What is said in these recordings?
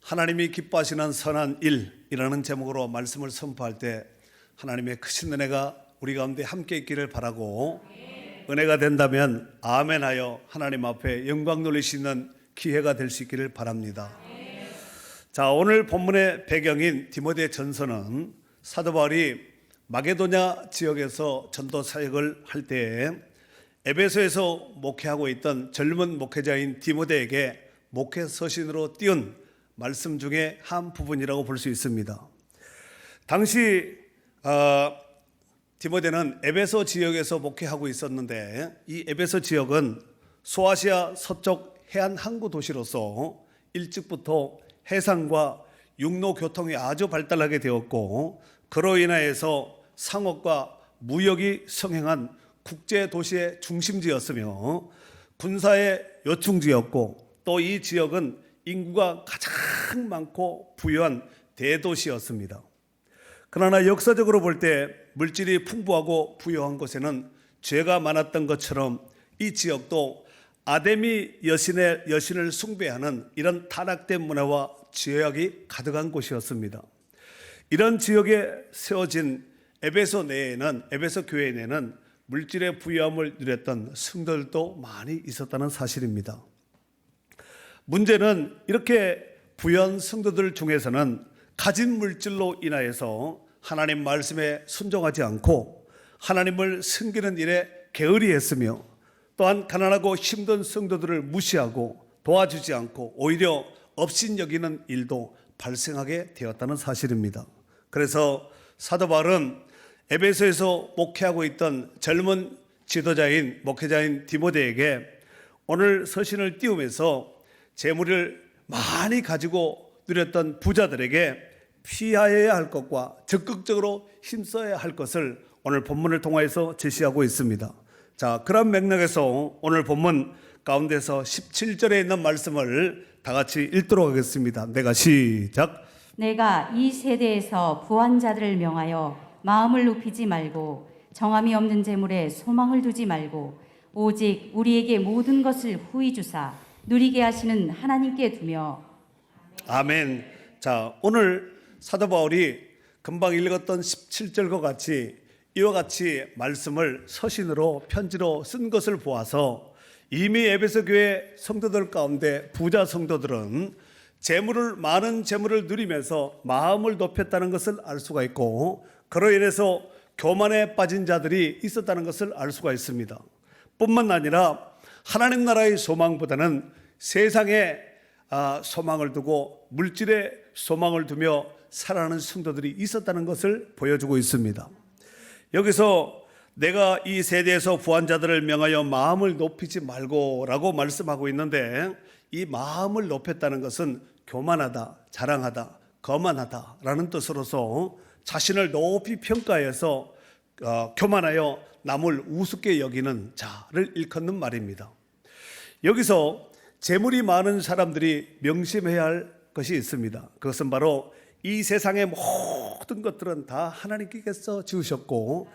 하나님이 기뻐하시는 선한 일이라는 제목으로 말씀을 선포할 때 하나님의 크신 은혜가 우리 가운데 함께 있기를 바라고, 은혜가 된다면 아멘하여 하나님 앞에 영광 돌리시는 기회가 될 수 있기를 바랍니다. 자, 오늘 본문의 배경인 디모데 전서는 사도 바울이 마게도냐 지역에서 전도 사역을 할 때에 에베소에서 목회하고 있던 젊은 목회자인 디모데에게 목회 서신으로 띄운 말씀 중에 한 부분이라고 볼 수 있습니다. 당시 디모데는 에베소 지역에서 목회하고 있었는데, 이 에베소 지역은 소아시아 서쪽 해안 항구 도시로서 일찍부터 해상과 육로 교통이 아주 발달하게 되었고, 그로 인하여서 상업과 무역이 성행한 국제 도시의 중심지였으며 군사의 요충지였고, 또 이 지역은 인구가 가장 많고 부유한 대도시였습니다. 그러나 역사적으로 볼 때 물질이 풍부하고 부유한 곳에는 죄가 많았던 것처럼 이 지역도 아데미 여신을 숭배하는 이런 타락된 문화와 죄악이 가득한 곳이었습니다. 이런 지역에 세워진 에베소 교회 내에는 물질의 부유함을 누렸던 성도들도 많이 있었다는 사실입니다. 문제는 이렇게 부유한 성도들 중에서는 가진 물질로 인하여서 하나님 말씀에 순종하지 않고 하나님을 섬기는 일에 게으리했으며, 또한 가난하고 힘든 성도들을 무시하고 도와주지 않고 오히려 업신여기는 일도 발생하게 되었다는 사실입니다. 그래서 사도 바울은 에베소에서 목회하고 있던 젊은 지도자인 목회자인 디모데에게 오늘 서신을 띄우면서 재물을 많이 가지고 누렸던 부자들에게 피하여야 할 것과 적극적으로 힘써야 할 것을 오늘 본문을 통해서 제시하고 있습니다. 자, 그런 맥락에서 오늘 본문 가운데서 17절에 있는 말씀을 다 같이 읽도록 하겠습니다. 내가 시작. 내가 이 세대에서 부한 자들을 명하여 마음을 높이지 말고 정함이 없는 재물에 소망을 두지 말고 오직 우리에게 모든 것을 후히 주사 누리게 하시는 하나님께 두며. 아멘. 자, 오늘 사도 바울이 금방 읽었던 17절과 같이 이와 같이 말씀을 서신으로 편지로 쓴 것을 보아서 이미 에베소 교회 성도들 가운데 부자 성도들은 많은 재물을 누리면서 마음을 높였다는 것을 알 수가 있고, 그로 인해서 교만에 빠진 자들이 있었다는 것을 알 수가 있습니다. 뿐만 아니라 하나님 나라의 소망보다는 세상에 소망을 두고 물질에 소망을 두며 살아가는 성도들이 있었다는 것을 보여주고 있습니다. 여기서 내가 이 세대에서 부한 자들을 명하여 마음을 높이지 말고 라고 말씀하고 있는데, 이 마음을 높였다는 것은 교만하다, 자랑하다, 거만하다 라는 뜻으로서 자신을 높이 평가해서 교만하여 남을 우습게 여기는 자를 일컫는 말입니다. 여기서 재물이 많은 사람들이 명심해야 할 것이 있습니다. 그것은 바로 이 세상의 모든 것들은 다 하나님께서 지으셨고,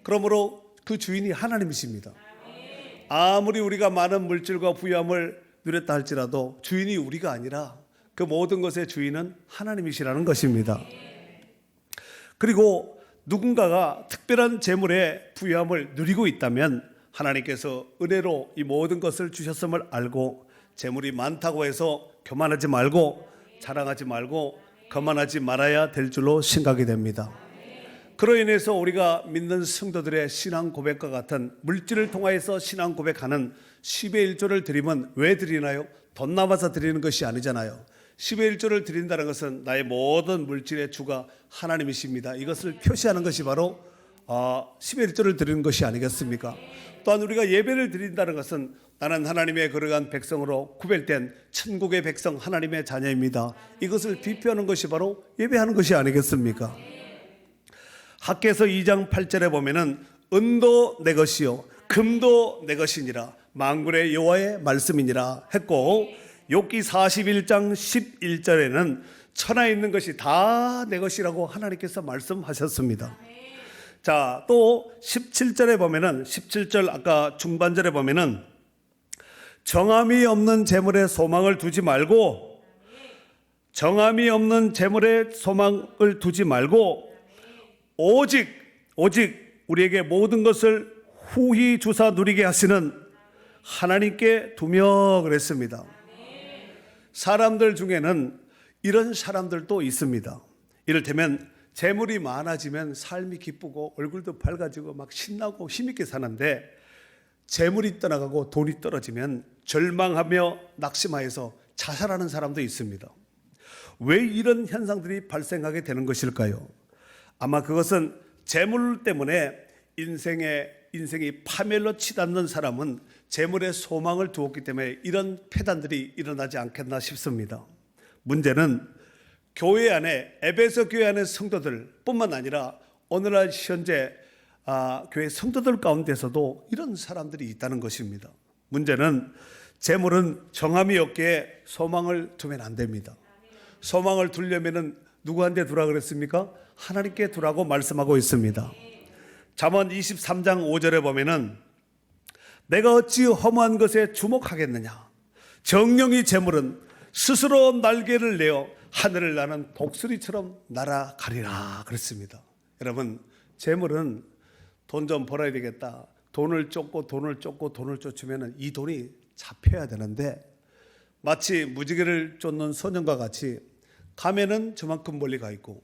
그러므로 그 주인이 하나님이십니다. 아무리 우리가 많은 물질과 부유함을 누렸다 할지라도 주인이 우리가 아니라 그 모든 것의 주인은 하나님이시라는 것입니다. 그리고 누군가가 특별한 재물의 부유함을 누리고 있다면 하나님께서 은혜로 이 모든 것을 주셨음을 알고 재물이 많다고 해서 교만하지 말고 자랑하지 말고 거만하지 말아야 될 줄로 생각이 됩니다. 그로 인해서 우리가 믿는 성도들의 신앙 고백과 같은 물질을 통하여서 신앙 고백하는 10의 1조를 드리면 왜 드리나요? 돈 남아서 드리는 것이 아니잖아요. 10의 1조를 드린다는 것은 나의 모든 물질의 주가 하나님이십니다. 이것을 표시하는 것이 바로 10의 1조를 드리는 것이 아니겠습니까? 또한 우리가 예배를 드린다는 것은 나는 하나님의 거룩한 백성으로 구별된 천국의 백성 하나님의 자녀입니다. 이것을 비표하는 것이 바로 예배하는 것이 아니겠습니까? 학개서 2장 8절에 보면은 은도 내 것이요 금도 내 것이니라 만군의 여호와의 말씀이니라 했고, 욥기 41장 11절에는 천하에 있는 것이 다 내 것이라고 하나님께서 말씀하셨습니다. 자, 또 17절에 보면은 17절 아까 중반절에 보면은 정함이 없는 재물에 소망을 두지 말고 정함이 없는 재물에 소망을 두지 말고 오직 우리에게 모든 것을 후히 주사 누리게 하시는 하나님께 두며 그랬습니다. 사람들 중에는 이런 사람들도 있습니다. 이를테면 재물이 많아지면 삶이 기쁘고 얼굴도 밝아지고 막 신나고 힘있게 사는데, 재물이 떠나가고 돈이 떨어지면 절망하며 낙심하여서 자살하는 사람도 있습니다. 왜 이런 현상들이 발생하게 되는 것일까요? 아마 그것은 재물 때문에 인생이 파멸로 치닫는 사람은 재물에 소망을 두었기 때문에 이런 폐단들이 일어나지 않겠나 싶습니다. 문제는 교회 안에, 에베소 교회 안의 성도들 뿐만 아니라 오늘날 현재 교회 성도들 가운데서도 이런 사람들이 있다는 것입니다. 문제는 재물은 정함이 없기에 소망을 두면 안 됩니다. 소망을 두려면은 누구한테 두라 그랬습니까? 하나님께 두라고 말씀하고 있습니다. 잠언 23장 5절에 보면은 내가 어찌 허무한 것에 주목하겠느냐, 정령이 재물은 스스로 날개를 내어 하늘을 나는 독수리처럼 날아가리라 그랬습니다. 여러분, 재물은 돈 좀 벌어야 되겠다, 돈을 쫓고 쫓으면 이 돈이 잡혀야 되는데, 마치 무지개를 쫓는 소년과 같이 가면은 저만큼 멀리 가 있고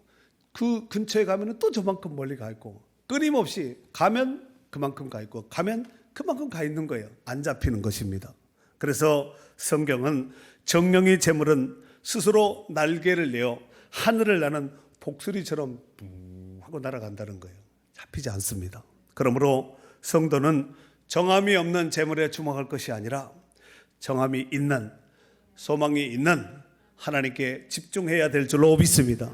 그 근처에 가면은 또 저만큼 멀리 가 있고, 끊임없이 가면 그만큼 가 있고 가면 그만큼 가 있는 거예요. 안 잡히는 것입니다. 그래서 성경은 정령이 재물은 스스로 날개를 내어 하늘을 나는 독수리처럼 부 하고 날아간다는 거예요. 잡히지 않습니다. 그러므로 성도는 정함이 없는 재물에 주목할 것이 아니라 정함이 있는, 소망이 있는 하나님께 집중해야 될 줄로 믿습니다.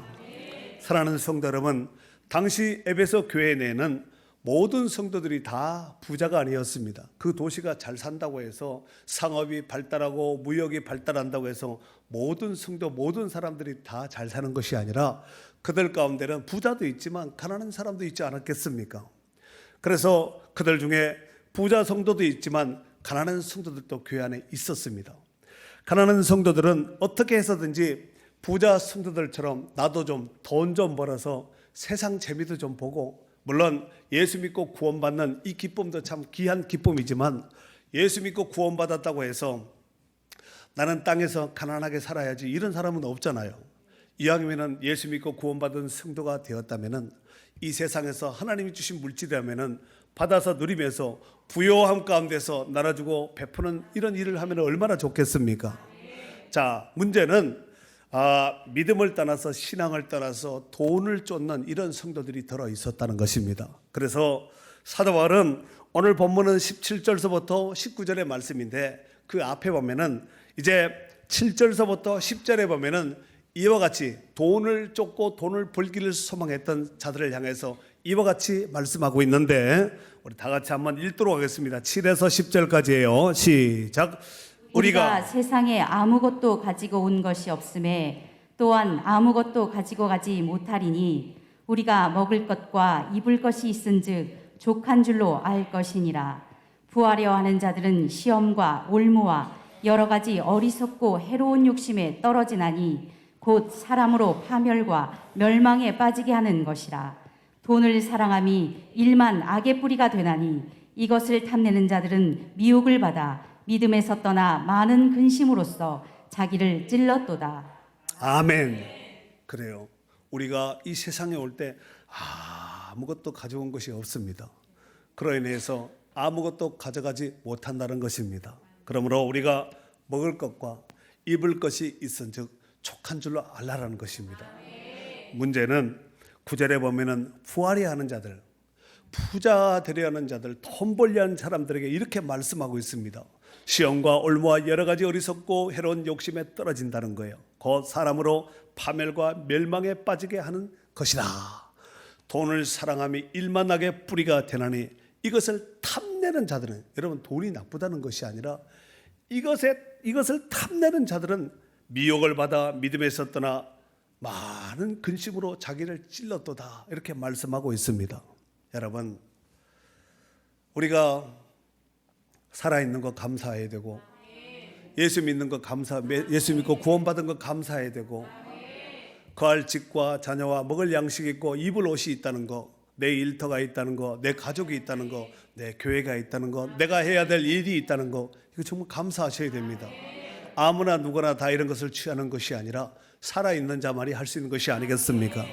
사랑하는 성도 여러분, 당시 에베소 교회 내에는 모든 성도들이 다 부자가 아니었습니다. 그 도시가 잘 산다고 해서 상업이 발달하고 무역이 발달한다고 해서 모든 성도, 모든 사람들이 다 잘 사는 것이 아니라 그들 가운데는 부자도 있지만 가난한 사람도 있지 않았겠습니까? 그래서 그들 중에 부자 성도도 있지만 가난한 성도들도 교회 안에 있었습니다. 가난한 성도들은 어떻게 해서든지 부자 성도들처럼 나도 좀 돈 좀 벌어서 세상 재미도 좀 보고, 물론 예수 믿고 구원받는 이 기쁨도 참 귀한 기쁨이지만 예수 믿고 구원받았다고 해서 나는 땅에서 가난하게 살아야지 이런 사람은 없잖아요. 이왕이면 예수 믿고 구원받은 성도가 되었다면 이 세상에서 하나님이 주신 물질이라면 받아서 누리면서 부요함 가운데서 나눠주고 베푸는 이런 일을 하면 얼마나 좋겠습니까? 자, 문제는 믿음을 떠나서 신앙을 떠나서 돈을 쫓는 이런 성도들이 들어 있었다는 것입니다. 그래서 사도 바울은 오늘 본문은 17절서부터 19절의 말씀인데, 그 앞에 보면은 이제 7절서부터 10절에 보면은 이와 같이 돈을 쫓고 돈을 벌기를 소망했던 자들을 향해서 이와 같이 말씀하고 있는데, 우리 다 같이 한번 읽도록 하겠습니다. 7에서 10절까지예요. 시작. 우리가 세상에 아무것도 가지고 온 것이 없음에 또한 아무것도 가지고 가지 못하리니 우리가 먹을 것과 입을 것이 있은즉 족한 줄로 알 것이니라. 부하려 하는 자들은 시험과 올무와 여러 가지 어리석고 해로운 욕심에 떨어지나니 곧 사람으로 파멸과 멸망에 빠지게 하는 것이라. 돈을 사랑함이 일만 악의 뿌리가 되나니 이것을 탐내는 자들은 미혹을 받아 믿음에서 떠나 많은 근심으로써 자기를 찔렀도다. 아멘. 그래요. 우리가 이 세상에 올 때 아무것도 가져온 것이 없습니다. 그로 인해서 아무것도 가져가지 못한다는 것입니다. 그러므로 우리가 먹을 것과 입을 것이 있은즉 족한 줄로 알라라는 것입니다. 문제는 9절에 보면은 부하려 하는 자들, 부자 되려 하는 자들, 돈 벌려 하는 사람들에게 이렇게 말씀하고 있습니다. 시험과 올무와 여러 가지 어리석고 해로운 욕심에 떨어진다는 거예요. 곧 사람으로 파멸과 멸망에 빠지게 하는 것이다. 돈을 사랑함이 일만하게 뿌리가 되나니 이것을 탐내는 자들은, 여러분 돈이 나쁘다는 것이 아니라 이것을 탐내는 자들은 미혹을 받아 믿음에서 떠나 많은 근심으로 자기를 찔렀도다. 이렇게 말씀하고 있습니다. 여러분, 우리가 살아있는 거 감사해야 되고, 예수 믿는 거 예수 믿고 구원받은 거 감사해야 되고, 거할 집과 자녀와 먹을 양식이 있고 입을 옷이 있다는 거, 내 일터가 있다는 거, 내 가족이 있다는 거, 내 교회가 있다는 거, 내가 해야 될 일이 있다는 거, 이거 정말 감사하셔야 됩니다. 아무나 누구나 다 이런 것을 취하는 것이 아니라 살아있는 자만이 할 수 있는 것이 아니겠습니까?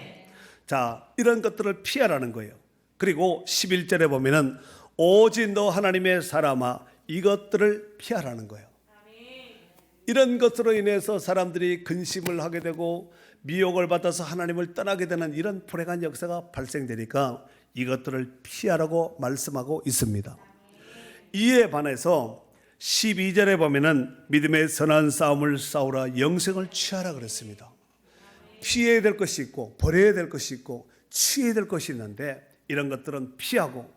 자, 이런 것들을 피하라는 거예요. 그리고 11절에 보면은 오직 너 하나님의 사람아 이것들을 피하라는 거예요. 이런 것으로 인해서 사람들이 근심을 하게 되고 미혹을 받아서 하나님을 떠나게 되는 이런 불행한 역사가 발생되니까 이것들을 피하라고 말씀하고 있습니다. 이에 반해서 12절에 보면은 믿음의 선한 싸움을 싸우라 영생을 취하라 그랬습니다. 피해야 될 것이 있고 버려야 될 것이 있고 취해야 될 것이 있는데 이런 것들은 피하고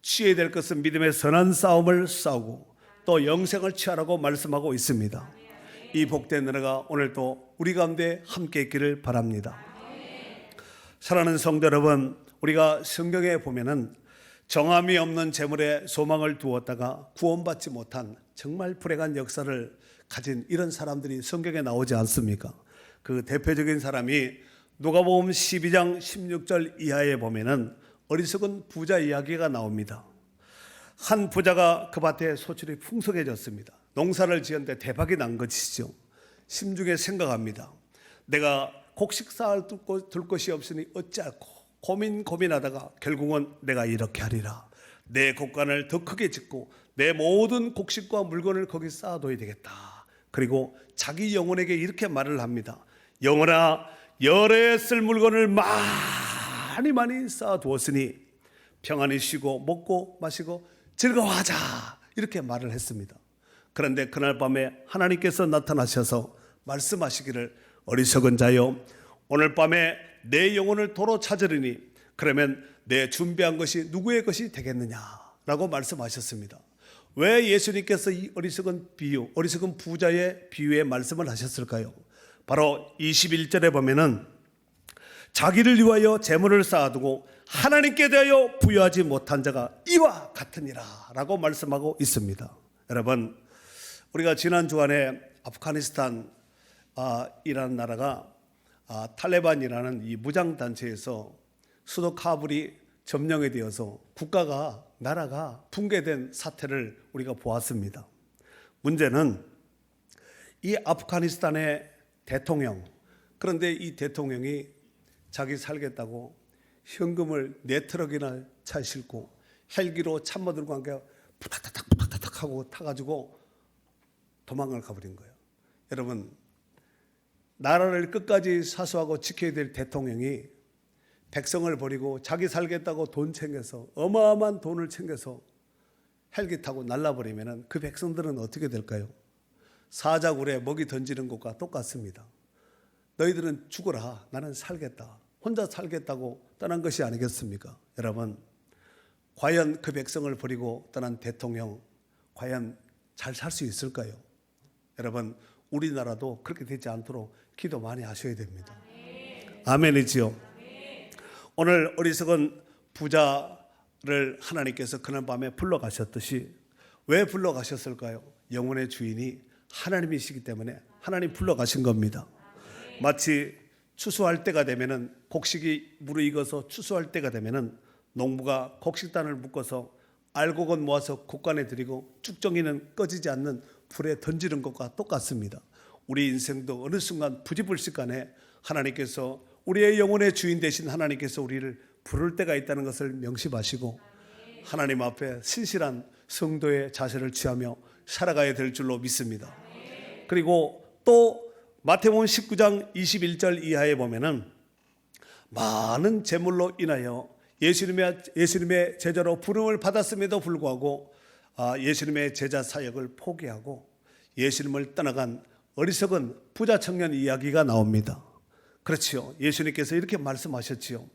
취해야 될 것은 믿음의 선한 싸움을 싸우고 또 영생을 취하라고 말씀하고 있습니다. 이 복된 은혜가 오늘도 우리 가운데 함께 있기를 바랍니다. 사랑하는 성도 여러분, 우리가 성경에 보면은 정함이 없는 재물에 소망을 두었다가 구원받지 못한 정말 불행한 역사를 가진 이런 사람들이 성경에 나오지 않습니까? 그 대표적인 사람이 누가복음 12장 16절 이하에 보면은 어리석은 부자 이야기가 나옵니다. 한 부자가 그 밭에 소출이 풍성해졌습니다. 농사를 지었는데 대박이 난 것이죠. 심중에 생각합니다. 내가 곡식 쌓을 둘 것이 없으니 어찌할꼬 고민하다가 결국은 내가 이렇게 하리라. 내 곡간을 더 크게 짓고 내 모든 곡식과 물건을 거기 쌓아둬야 되겠다. 그리고 자기 영혼에게 이렇게 말을 합니다. 영혼아, 열에 쓸 물건을 많이 쌓아두었으니 평안히 쉬고 먹고 마시고 즐거워하자. 이렇게 말을 했습니다. 그런데 그날 밤에 하나님께서 나타나셔서 말씀하시기를 어리석은 자여 오늘 밤에 내 영혼을 도로 찾으리니 그러면 내 준비한 것이 누구의 것이 되겠느냐라고 말씀하셨습니다. 왜 예수님께서 이 어리석은 부자의 비유에 말씀을 하셨을까요? 바로 21절에 보면은 자기를 위하여 재물을 쌓아두고 하나님께 대하여 부여하지 못한 자가 이와 같으니라 라고 말씀하고 있습니다. 여러분, 우리가 지난 주간에 아프가니스탄 이라는 나라가 탈레반이라는 이 무장단체에서 수도 카불이 점령이 되어서 나라가 붕괴된 사태를 우리가 보았습니다. 문제는 이 아프가니스탄의 대통령, 그런데 이 대통령이 자기 살겠다고 현금을 4트럭이나 차 싣고 헬기로 참모들과 함께 부탁탁 하고 타가지고 도망을 가버린 거예요. 여러분, 나라를 끝까지 사수하고 지켜야 될 대통령이 백성을 버리고 자기 살겠다고 돈 챙겨서 어마어마한 돈을 챙겨서 헬기 타고 날라버리면 그 백성들은 어떻게 될까요? 사자굴에 먹이 던지는 것과 똑같습니다. 너희들은 죽어라, 나는 살겠다, 혼자 살겠다고 떠난 것이 아니겠습니까? 여러분, 과연 그 백성을 버리고 떠난 대통령 과연 잘 살 수 있을까요? 여러분, 우리나라도 그렇게 되지 않도록 기도 많이 하셔야 됩니다. 아멘이지요. 오늘 어리석은 부자를 하나님께서 그날 밤에 불러가셨듯이 왜 불러가셨을까요? 영혼의 주인이 하나님이시기 때문에 하나님 불러가신 겁니다. 마치 추수할 때가 되면은 곡식이 무르익어서 추수할 때가 되면은 농부가 곡식단을 묶어서 알곡은 모아서 곡간에 들이고 쭉정이는 꺼지지 않는 불에 던지는 것과 똑같습니다. 우리 인생도 어느 순간 부지불식간에 하나님께서 우리의 영혼의 주인 되신 하나님께서 우리를 부를 때가 있다는 것을 명심하시고 하나님 앞에 신실한 성도의 자세를 취하며 살아가야 될 줄로 믿습니다. 그리고 또 마태복음 19장 21절 이하에 보면은 많은 재물로 인하여 예수님의 제자로 부름을 받았음에도 불구하고 예수님의 제자 사역을 포기하고 예수님을 떠나간 어리석은 부자 청년 이야기가 나옵니다. 그렇지요. 예수님께서 이렇게 말씀하셨지요.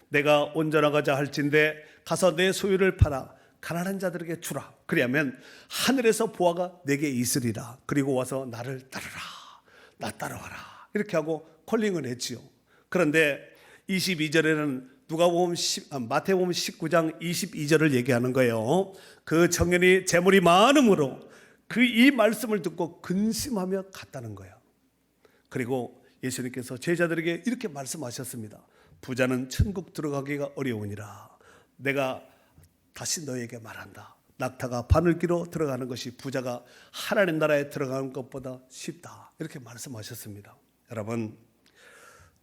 내가 온전하고자 할진대 가서 내 소유를 팔아 가난한 자들에게 주라. 그리하면 하늘에서 보화가 내게 있으리라. 그리고 와서 나를 따르라. 나 따라와라. 이렇게 하고 콜링을 했지요. 그런데 22절에는 마태복음 19장 22절을 얘기하는 거예요. 그 청년이 재물이 많음으로 이 말씀을 듣고 근심하며 갔다는 거예요. 그리고 예수님께서 제자들에게 이렇게 말씀하셨습니다. 부자는 천국 들어가기가 어려우니라. 내가 다시 너에게 말한다. 낙타가 바늘기로 들어가는 것이 부자가 하나님 나라에 들어가는 것보다 쉽다. 이렇게 말씀하셨습니다. 여러분,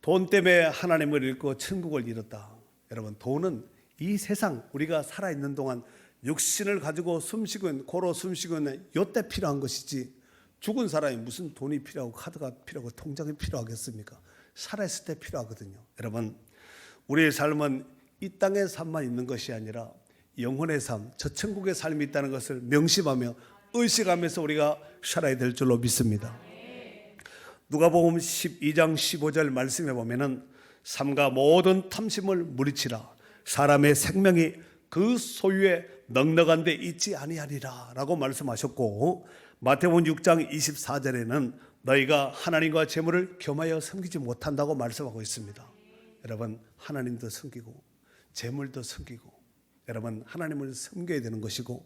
돈 때문에 하나님을 잃고 천국을 잃었다. 여러분, 돈은 이 세상 우리가 살아있는 동안 육신을 가지고 숨쉬고 고로 숨쉬고 있는 요때 필요한 것이지, 죽은 사람이 무슨 돈이 필요하고 카드가 필요하고 통장이 필요하겠습니까? 살아있을 때 필요하거든요. 여러분, 우리의 삶은 이 땅의 삶만 있는 것이 아니라 영혼의 삶, 저 천국의 삶이 있다는 것을 명심하며 의식하면서 우리가 살아야 될 줄로 믿습니다. 누가복음 12장 15절 말씀해 보면은 삼가 모든 탐심을 물리치라. 사람의 생명이 그 소유에 넉넉한 데 있지 아니하리라 라고 말씀하셨고, 마태복음 6장 24절에는 너희가 하나님과 재물을 겸하여 섬기지 못한다고 말씀하고 있습니다. 여러분, 하나님도 섬기고 재물도 섬기고, 여러분, 하나님을 섬겨야 되는 것이고,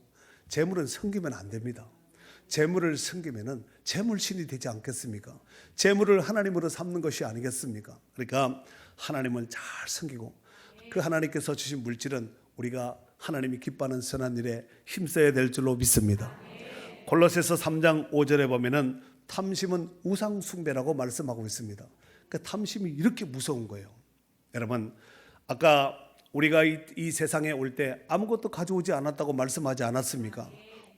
재물은 섬기면 안 됩니다. 재물을 섬기면은 재물신이 되지 않겠습니까? 재물을 하나님으로 삼는 것이 아니겠습니까? 그러니까 하나님을 잘 섬기고, 그 하나님께서 주신 물질은 우리가 하나님이 기뻐하는 선한 일에 힘써야 될 줄로 믿습니다. 골로새서 3장 5절에 보면은 탐심은 우상 숭배라고 말씀하고 있습니다. 그 탐심이 이렇게 무서운 거예요. 여러분, 아까 우리가 이 세상에 올 때 아무것도 가져오지 않았다고 말씀하지 않았습니까?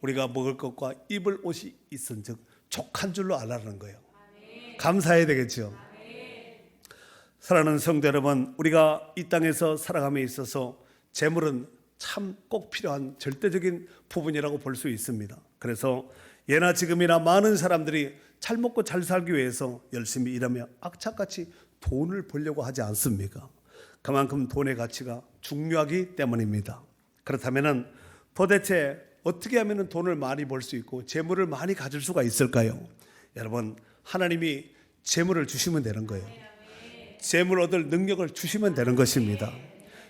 우리가 먹을 것과 입을 옷이 있은즉 족한 줄로 알라는 거예요. 감사해야 되겠죠. 사랑하는 성도 여러분, 우리가 이 땅에서 살아감에 있어서 재물은 참 꼭 필요한 절대적인 부분이라고 볼 수 있습니다. 그래서 예나 지금이나 많은 사람들이 잘 먹고 잘 살기 위해서 열심히 일하며 악착같이 돈을 벌려고 하지 않습니까? 그만큼 돈의 가치가 중요하기 때문입니다. 그렇다면 도대체 어떻게 하면 돈을 많이 벌 수 있고 재물을 많이 가질 수가 있을까요? 여러분, 하나님이 재물을 주시면 되는 거예요. 재물 얻을 능력을 주시면 되는 것입니다.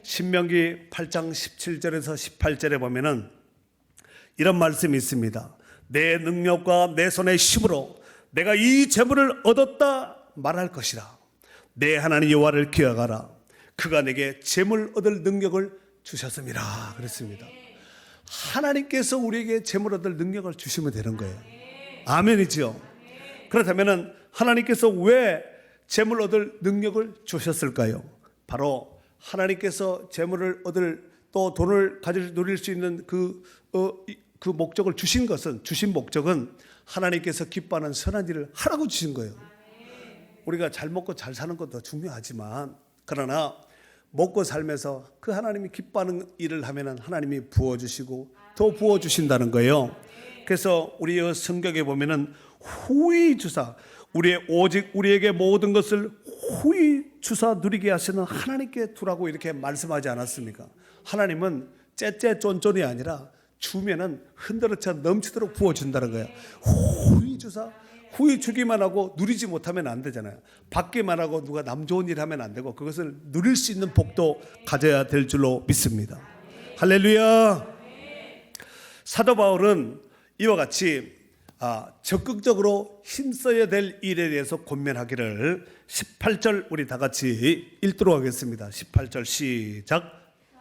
신명기 8장 17절에서 18절에 보면은 이런 말씀이 있습니다. 내 능력과 내 손의 힘으로 내가 이 재물을 얻었다 말할 것이라. 내 하나님 여호와를 기억하라. 그가 내게 재물 얻을 능력을 주셨습니다. 그랬습니다. 하나님께서 우리에게 재물 얻을 능력을 주시면 되는 거예요. 아멘이죠. 그렇다면 하나님께서 왜 재물 얻을 능력을 주셨을까요? 바로 하나님께서 재물을 얻을, 또 돈을 누릴 수 있는 그 목적을 주신 목적은 하나님께서 기뻐하는 선한 일을 하라고 주신 거예요. 우리가 잘 먹고 잘 사는 것도 중요하지만, 그러나 먹고 살면서 그 하나님이 기뻐하는 일을 하면은 하나님이 부어주시고 더 부어주신다는 거예요. 그래서 우리 성경에 보면은 후히 주사, 오직 우리에게 모든 것을 후히 주사 누리게 하시는 하나님께 두라고 이렇게 말씀하지 않았습니까? 하나님은 째째 쫀쫀이 아니라 주면은 흔들어쳐 넘치도록 부어준다는 거예요. 후히 주사, 후히 주기만 하고 누리지 못하면 안 되잖아요. 받기만 하고 누가 남 좋은 일 하면 안 되고, 그것을 누릴 수 있는 복도 가져야 될 줄로 믿습니다. 할렐루야. 사도 바울은 이와 같이 적극적으로 힘써야 될 일에 대해서 권면하기를 18절 우리 다 같이 읽도록 하겠습니다. 18절 시작.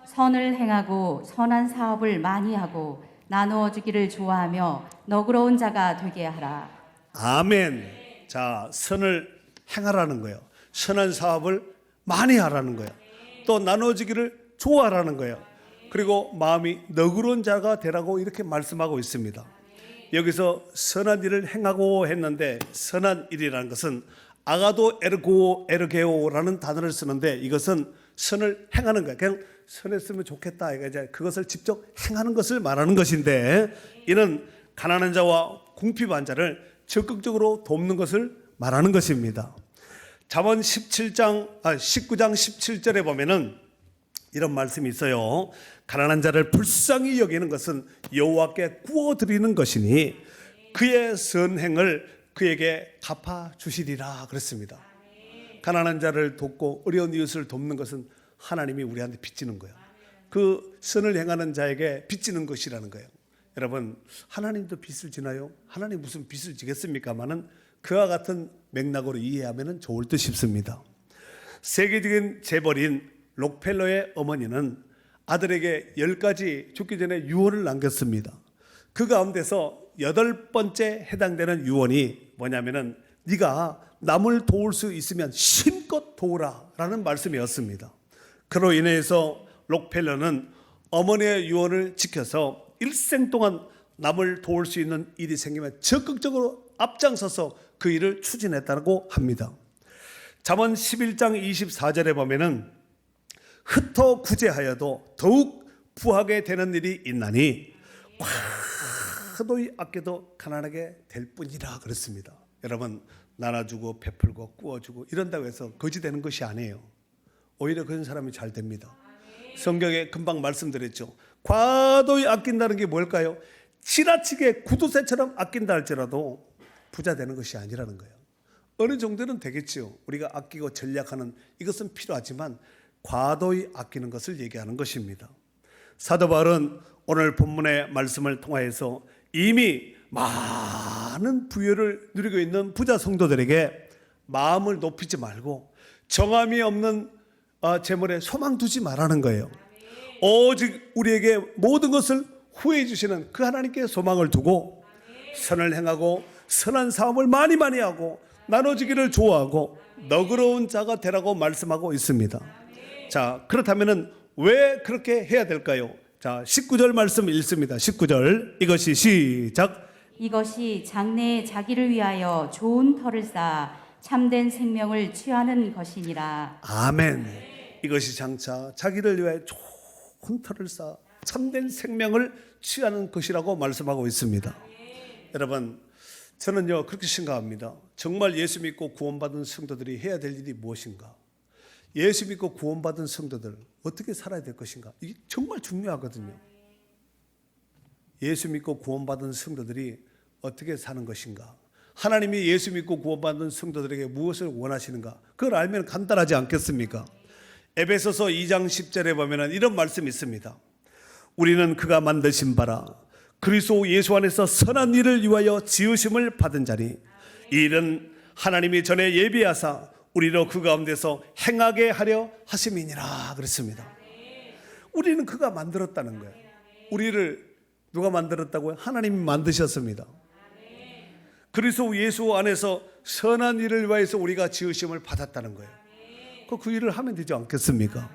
선을 행하고 선한 사업을 많이 하고 나누어 주기를 좋아하며 너그러운 자가 되게 하라. 아멘. 자, 선을 행하라는 거예요. 선한 사업을 많이 하라는 거예요. 또 나눠주기를 좋아하라는 거예요. 그리고 마음이 너그러운 자가 되라고 이렇게 말씀하고 있습니다. 여기서 선한 일을 행하고 했는데, 선한 일이라는 것은 아가도 에르게오라는 단어를 쓰는데, 이것은 선을 행하는 거예요. 그냥 선했으면 좋겠다, 이제 그것을 직접 행하는 것을 말하는 것인데, 이는 가난한 자와 궁핍한 자를 적극적으로 돕는 것을 말하는 것입니다. 잠언 19장 17절에 보면은 이런 말씀이 있어요. 가난한 자를 불쌍히 여기는 것은 여호와께 구워드리는 것이니 그의 선행을 그에게 갚아주시리라 그랬습니다. 가난한 자를 돕고 어려운 이웃을 돕는 것은 하나님이 우리한테 빚지는 거예요. 그 선을 행하는 자에게 빚지는 것이라는 거예요. 여러분, 하나님도 빚을 지나요? 하나님 무슨 빚을 지겠습니까마는 그와 같은 맥락으로 이해하면 좋을 듯 싶습니다. 세계적인 재벌인 록펠러의 어머니는 아들에게 10가지 죽기 전에 유언을 남겼습니다. 그 가운데서 8번째 해당되는 유언이 뭐냐면은 네가 남을 도울 수 있으면 힘껏 도우라 라는 말씀이었습니다. 그로 인해서 록펠러는 어머니의 유언을 지켜서 일생 동안 남을 도울 수 있는 일이 생기면 적극적으로 앞장서서 그 일을 추진했다고 합니다. 잠언 11장 24절에 보면은 흩어 구제하여도 더욱 부하게 되는 일이 있나니 과도히 아껴도 가난하게 될 뿐이라 그랬습니다. 여러분, 나눠주고 베풀고 꾸어주고 이런다고 해서 거지 되는 것이 아니에요. 오히려 그런 사람이 잘 됩니다. 성경에 금방 말씀드렸죠. 과도히 아낀다는 게 뭘까요? 지나치게 구두쇠처럼 아낀다 할지라도 부자 되는 것이 아니라는 거예요. 어느 정도는 되겠죠. 우리가 아끼고 전략하는 이것은 필요하지만 과도히 아끼는 것을 얘기하는 것입니다. 사도 바울은 오늘 본문의 말씀을 통하여서 이미 많은 부여를 누리고 있는 부자 성도들에게 마음을 높이지 말고 정함이 없는 재물에 소망 두지 말라는 거예요. 오직 우리에게 모든 것을 후회해 주시는 그 하나님께 소망을 두고 선을 행하고 선한 사업을 많이 하고 나눠주기를 좋아하고 너그러운 자가 되라고 말씀하고 있습니다. 자, 그렇다면 왜 그렇게 해야 될까요? 자, 19절 말씀 읽습니다. 19절 이것이 시작. 이것이 장래에 자기를 위하여 좋은 터를 쌓아 참된 생명을 취하는 것이니라. 아멘. 이것이 장차 자기를 위하여 좋은 터를 쌓아 참된 생명을 취하는 것이라고 말씀하고 있습니다. 여러분, 저는요 그렇게 생각합니다. 정말 예수 믿고 구원받은 성도들이 해야 될 일이 무엇인가? 예수 믿고 구원받은 성도들 어떻게 살아야 될 것인가? 이게 정말 중요하거든요. 예수 믿고 구원받은 성도들이 어떻게 사는 것인가? 하나님이 예수 믿고 구원받은 성도들에게 무엇을 원하시는가? 그걸 알면 간단하지 않겠습니까? 에베소서 2장 10절에 보면 이런 말씀이 있습니다. 우리는 그가 만드신 바라 그리스도 예수 안에서 선한 일을 위하여 지으심을 받은 자니 이 일은 하나님이 전에 예비하사 우리로 그 가운데서 행하게 하려 하심이니라 그랬습니다. 우리는 그가 만들었다는 거예요. 우리를 누가 만들었다고요? 하나님이 만드셨습니다. 그리스도 예수 안에서 선한 일을 위하여서 우리가 지으심을 받았다는 거예요. 그 일을 하면 되지 않겠습니까?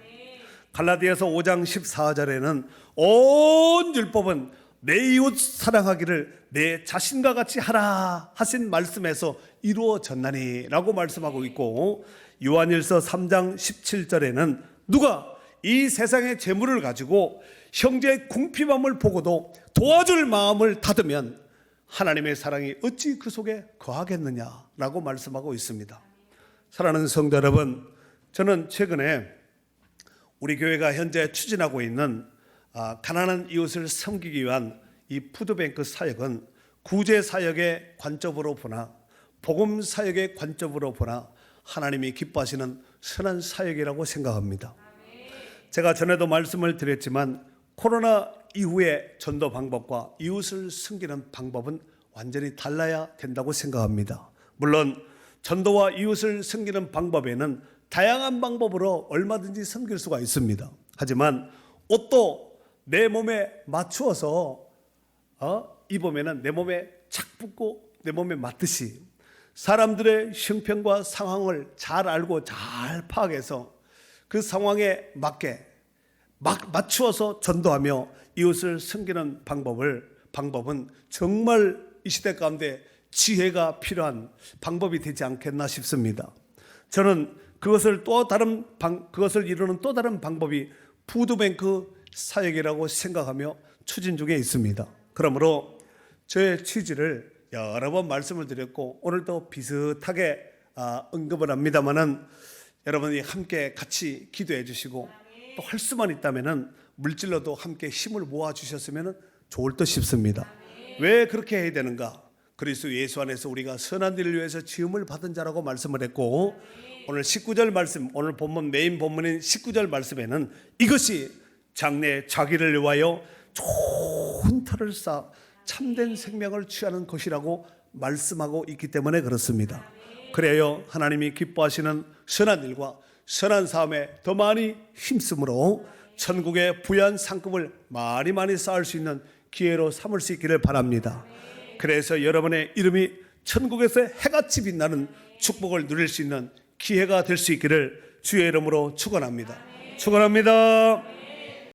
갈라디아서 5장 14절에는 온 율법은 내 이웃 사랑하기를 내 자신과 같이 하라 하신 말씀에서 이루어졌나니 라고 말씀하고 있고, 요한일서 3장 17절에는 누가 이 세상의 재물을 가지고 형제의 궁핍함을 보고도 도와줄 마음을 닫으면 하나님의 사랑이 어찌 그 속에 거하겠느냐라고 말씀하고 있습니다. 사랑하는 성도 여러분, 저는 최근에 우리 교회가 현재 추진하고 있는 가난한 이웃을 섬기기 위한 이 푸드뱅크 사역은 구제 사역의 관점으로 보나 복음 사역의 관점으로 보나 하나님이 기뻐하시는 선한 사역이라고 생각합니다. 제가 전에도 말씀을 드렸지만 코로나 이후의 전도 방법과 이웃을 섬기는 방법은 완전히 달라야 된다고 생각합니다. 물론 전도와 이웃을 섬기는 방법에는 다양한 방법으로 얼마든지 섬길 수가 있습니다. 하지만 옷도 내 몸에 맞추어서 입으면 내 몸에 착 붙고 내 몸에 맞듯이 사람들의 형편과 상황을 잘 알고 잘 파악해서 그 상황에 맞게 맞추어서 전도하며 이웃을 섬기는 방법은 정말 이 시대 가운데 지혜가 필요한 방법이 되지 않겠나 싶습니다. 저는 그것을 이루는 또 다른 방법이 푸드뱅크 사역이라고 생각하며 추진 중에 있습니다. 그러므로 저의 취지를 여러 번 말씀을 드렸고 오늘도 비슷하게 언급을 합니다만은 여러분이 함께 같이 기도해 주시고 또 할 수만 있다면은 물질로도 함께 힘을 모아 주셨으면 좋을 듯 싶습니다. 왜 그렇게 해야 되는가? 그리스도 예수 안에서 우리가 선한 일을 위해서 지음을 받은 자라고 말씀을 했고, 오늘 19절 말씀, 오늘 본문 메인 본문인 19절 말씀에는 이것이 장래에 자기를 위하여 좋은 터를 쌓아 참된 생명을 취하는 것이라고 말씀하고 있기 때문에 그렇습니다. 그래야 하나님이 기뻐하시는 선한 일과 선한 삶에 더 많이 힘쓰므로 천국의 부유한 상급을 많이 쌓을 수 있는 기회로 삼을 수 있기를 바랍니다. 그래서 여러분의 이름이 천국에서 해같이 빛나는 축복을 누릴 수 있는 기회가 될 수 있기를 주의 이름으로 축원합니다. 축원합니다.